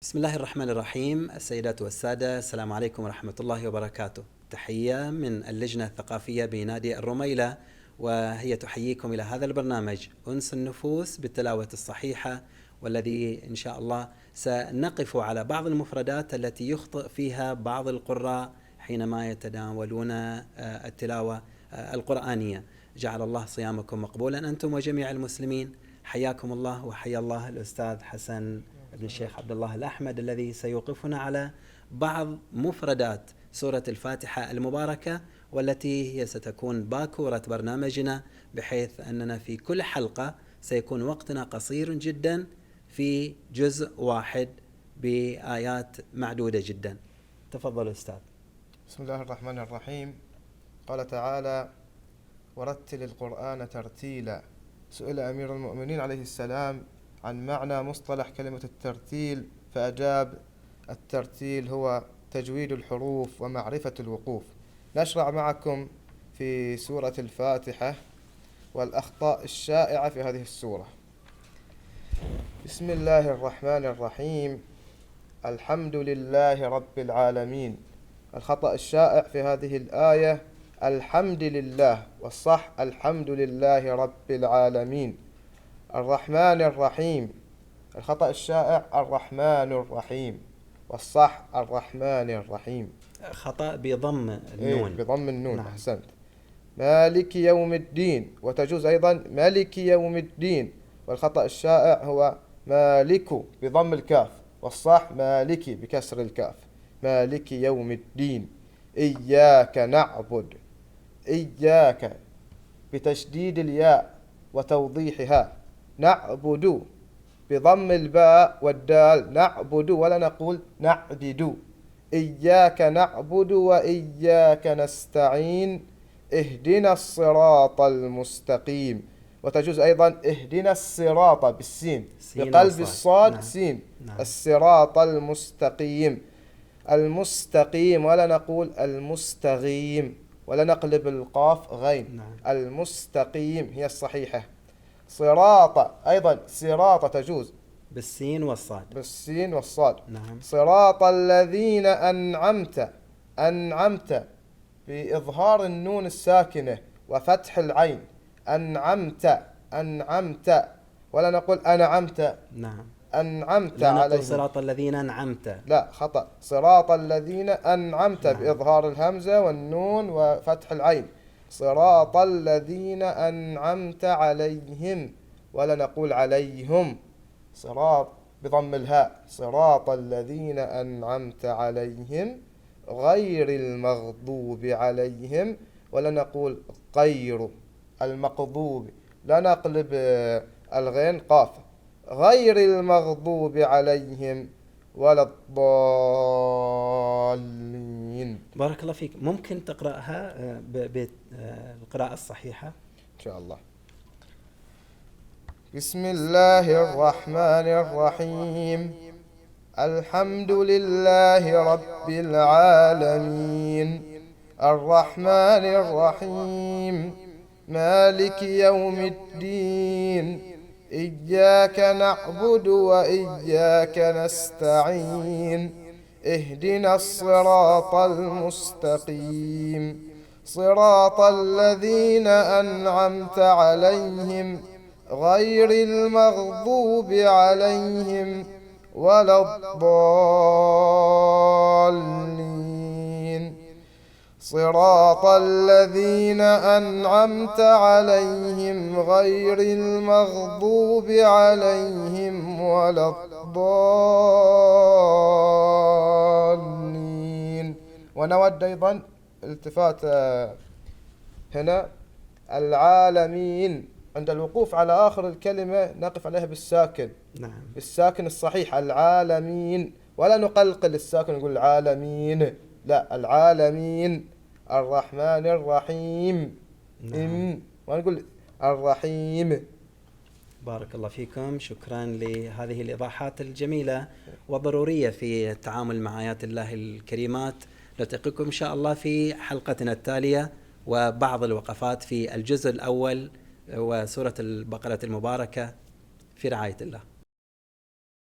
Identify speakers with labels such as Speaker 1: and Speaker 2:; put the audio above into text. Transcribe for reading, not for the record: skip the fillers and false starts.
Speaker 1: بسم الله الرحمن الرحيم. السيدات والسادة، السلام عليكم ورحمة الله وبركاته. تحية من اللجنة الثقافية بنادي الرميلة، وهي تحييكم إلى هذا البرنامج أنس النفوس بالتلاوة الصحيحة، والذي إن شاء الله سنقف على بعض المفردات التي يخطئ فيها بعض القراء حينما يتناولون التلاوة القرآنية. جعل الله صيامكم مقبولا أنتم وجميع المسلمين. حياكم الله وحيا الله الأستاذ حسن ابن الشيخ عبد الله الأحمد، الذي سيوقفنا على بعض مفردات سورة الفاتحة المباركة، والتي هي ستكون باكورة برنامجنا، بحيث أننا في كل حلقة سيكون وقتنا قصير جدا في جزء واحد بآيات معدودة جدا. تفضل أستاذ.
Speaker 2: بسم الله الرحمن الرحيم. قال تعالى: ورتل القرآن ترتيلا. سئل أمير المؤمنين عليه السلام عن معنى مصطلح كلمة الترتيل، فأجاب: الترتيل هو تجويد الحروف ومعرفة الوقوف. نشرع معكم في سورة الفاتحة والأخطاء الشائعة في هذه السورة. بسم الله الرحمن الرحيم. الحمد لله رب العالمين. الخطأ الشائع في هذه الآية الحمد لله، والصح الحمد لله رب العالمين. الرحمن الرحيم. الخطأ الشائع الرحمن الرحيم، والصح الرحمن الرحيم.
Speaker 1: خطأ بضم النون.
Speaker 2: بضم النون.
Speaker 1: نعم.
Speaker 2: أحسنت. مالك يوم الدين، وتجوز أيضا ملك يوم الدين، والخطأ الشائع هو مالك بضم الكاف، والصح مالك بكسر الكاف. مالك يوم الدين. إياك نعبد. إياك بتشديد الياء وتوضيحها. نعبد بضم الباء والدال. نعبد، ولا نقول نعبد. إياك نعبد وإياك نستعين. اهدنا الصراط المستقيم. وتجوز أيضا اهدنا الصراط بالسين بقلب الصاد.
Speaker 1: نعم.
Speaker 2: سين.
Speaker 1: نعم.
Speaker 2: الصراط المستقيم. المستقيم، ولا نقول المستغيم، ولا نقلب القاف غين.
Speaker 1: نعم.
Speaker 2: المستقيم هي الصحيحة. صراط أيضا صراط تجوز
Speaker 1: بالسين والصاد.
Speaker 2: بالسين والصاد.
Speaker 1: نعم.
Speaker 2: صراط الذين أنعمت. أنعمت بإظهار النون الساكنة وفتح العين. أنعمت. أنعمت، ولا نقول أنعمت.
Speaker 1: نعم.
Speaker 2: أنعمت
Speaker 1: لا نقول
Speaker 2: عليهم.
Speaker 1: صراط الذين أنعمت.
Speaker 2: لا، خطأ. صراط الذين أنعمت.
Speaker 1: نعم.
Speaker 2: بإظهار الهمزة والنون وفتح العين. صراط الذين أنعمت عليهم، ولا نقول عليهم. صراط بضم الهاء. صراط الذين أنعمت عليهم غير المغضوب عليهم، ولا نقول غير المغضوب. لا نقلب الغين قاف. غير المغضوب عليهم ولا الضالين.
Speaker 1: بارك الله فيك. ممكن تقرأها بالقراءة الصحيحة؟
Speaker 2: إن شاء الله. بسم الله الرحمن الرحيم. الحمد لله رب العالمين. الرحمن الرحيم. مالك يوم الدين. إياك نعبد وإياك نستعين. اهدنا الصراط المستقيم. صراط الذين أنعمت عليهم غير المغضوب عليهم ولا الضالين. صراط الذين أنعمت عليهم غير المغضوب عليهم ولا الضالين. ونود أيضا التفات هنا العالمين. عند الوقوف على آخر الكلمة نقف عليها بالساكن.
Speaker 1: نعم.
Speaker 2: بالساكن الصحيح العالمين، ولا نقلقل الساكن نقول العالمين. لا، العالمين. الرحمن الرحيم.
Speaker 1: نعم.
Speaker 2: ونقول الرحيم.
Speaker 1: بارك الله فيكم. شكرا لهذه الإيضاحات الجميلة والضرورية في التعامل مع آيات الله الكريمات. نلتقيكم إن شاء الله في حلقتنا التالية وبعض الوقفات في الجزء الأول وسورة البقرة المباركة، في رعاية الله.